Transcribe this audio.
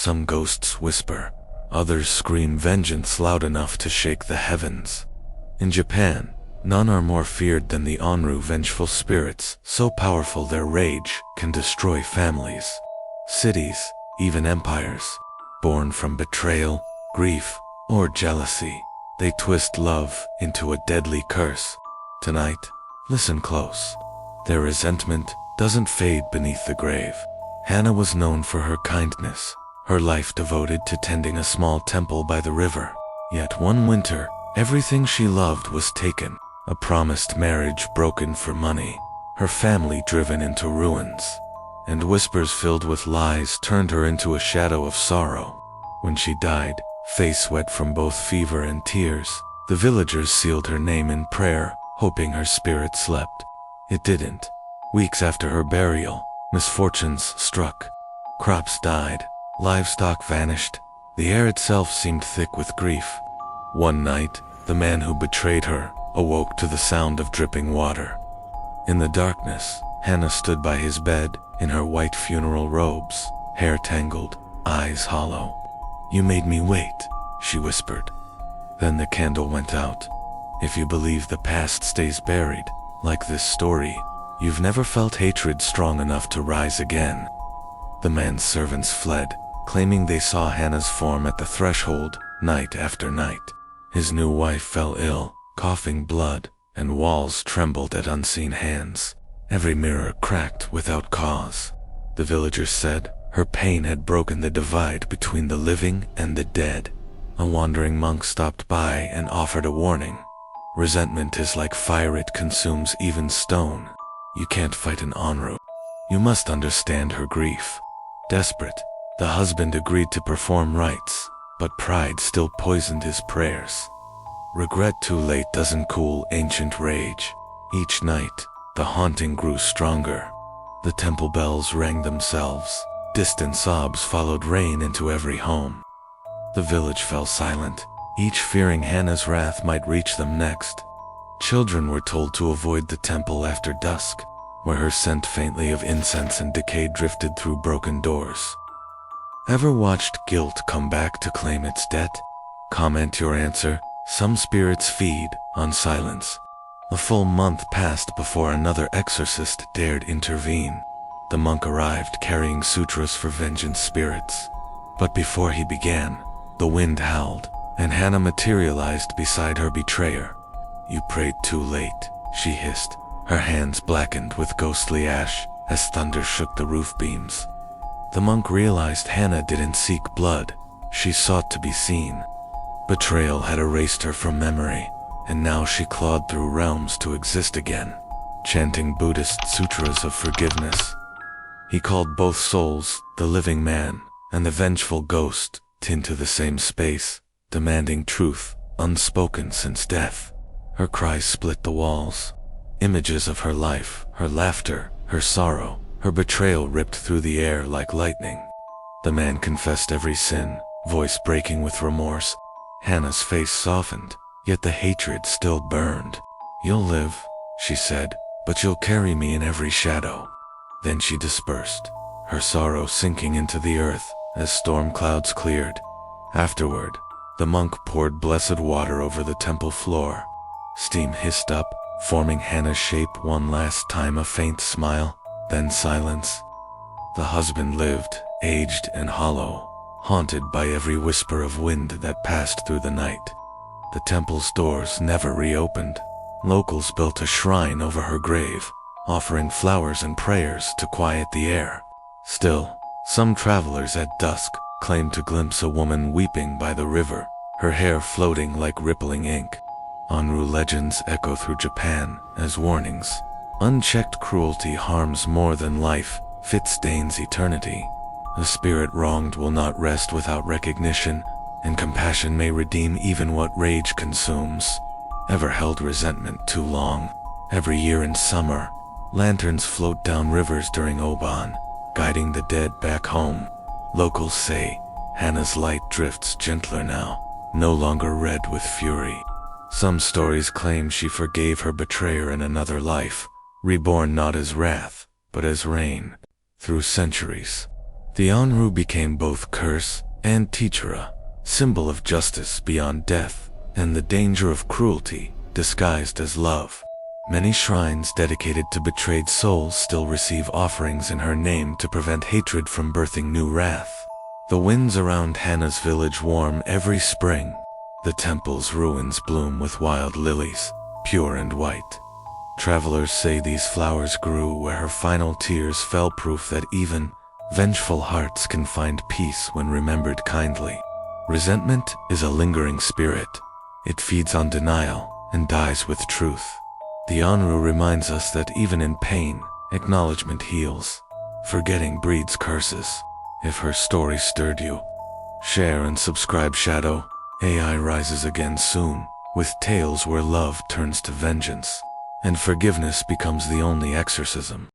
Some ghosts whisper, others scream vengeance loud enough to shake the heavens. In Japan, none are more feared than the Onryō, vengeful spirits, so powerful their rage can destroy families, cities, even empires. Born from betrayal, grief, or jealousy, they twist love into a deadly curse. Tonight, listen close. Their resentment doesn't fade beneath the grave. Hana was known for her kindness, her life devoted to tending a small temple by the river. Yet one winter, everything she loved was taken. A promised marriage broken for money, her family driven into ruins, and whispers filled with lies turned her into a shadow of sorrow. When she died, face wet from both fever and tears, the villagers sealed her name in prayer, hoping her spirit slept. It didn't. Weeks after her burial, misfortunes struck. Crops died, livestock vanished, the air itself seemed thick with grief. One night, the man who betrayed her awoke to the sound of dripping water. In the darkness, Hana stood by his bed, in her white funeral robes, hair tangled, eyes hollow. "You made me wait," she whispered. Then the candle went out. If you believe the past stays buried, like this story, you've never felt hatred strong enough to rise again. The man's servants fled, claiming they saw Hana's form at the threshold, night after night. His new wife fell ill, coughing blood, and walls trembled at unseen hands. Every mirror cracked without cause. The villagers said her pain had broken the divide between the living and the dead. A wandering monk stopped by and offered a warning. Resentment is like fire, it consumes even stone. You can't fight an Onryō. You must understand her grief. Desperate, the husband agreed to perform rites, but pride still poisoned his prayers. Regret too late doesn't cool ancient rage. Each night, the haunting grew stronger. The temple bells rang themselves. Distant sobs followed rain into every home. The village fell silent, each fearing Hana's wrath might reach them next. Children were told to avoid the temple after dusk, where her scent faintly of incense and decay drifted through broken doors. Ever watched guilt come back to claim its debt? Comment your answer. Some spirits feed on silence. A full month passed before another exorcist dared intervene. The monk arrived carrying sutras for vengeance spirits. But before he began, the wind howled, and Hana materialized beside her betrayer. "You prayed too late," she hissed, her hands blackened with ghostly ash as thunder shook the roof beams. The monk realized Hana didn't seek blood, she sought to be seen. Betrayal had erased her from memory, and now she clawed through realms to exist again, chanting Buddhist sutras of forgiveness. He called both souls, the living man and the vengeful ghost, into the same space, demanding truth, unspoken since death. Her cries split the walls. Images of her life, her laughter, her sorrow, her betrayal ripped through the air like lightning. The man confessed every sin, voice breaking with remorse. Hana's face softened, yet the hatred still burned. "You'll live," she said, "but you'll carry me in every shadow." Then she dispersed, her sorrow sinking into the earth as storm clouds cleared. Afterward, the monk poured blessed water over the temple floor. Steam hissed up, forming Hana's shape one last time, a faint smile, then silence. The husband lived, aged and hollow, haunted by every whisper of wind that passed through the night. The temple's doors never reopened. Locals built a shrine over her grave, offering flowers and prayers to quiet the air. Still, some travelers at dusk claimed to glimpse a woman weeping by the river, her hair floating like rippling ink. Onryō legends echo through Japan as warnings. Unchecked cruelty harms more than life, fit stains eternity. The spirit wronged will not rest without recognition, and compassion may redeem even what rage consumes. Ever held resentment too long? Every year in summer, lanterns float down rivers during Oban, guiding the dead back home. Locals say Hana's light drifts gentler now, no longer red with fury. Some stories claim she forgave her betrayer in another life, reborn not as wrath, but as rain. Through centuries, The Onryō became both curse and teacher, symbol of justice beyond death, and the danger of cruelty disguised as love. Many shrines dedicated to betrayed souls still receive offerings in her name to prevent hatred from birthing new wrath. The winds around Hana's village warm every spring. The temple's ruins bloom with wild lilies, pure and white. Travelers say these flowers grew where her final tears fell, proof that even vengeful hearts can find peace when remembered kindly. Resentment is a lingering spirit. It feeds on denial and dies with truth. The Onryō reminds us that even in pain, acknowledgement heals. Forgetting breeds curses. If her story stirred you, share and subscribe. Shadow AI rises again soon, with tales where love turns to vengeance, and forgiveness becomes the only exorcism.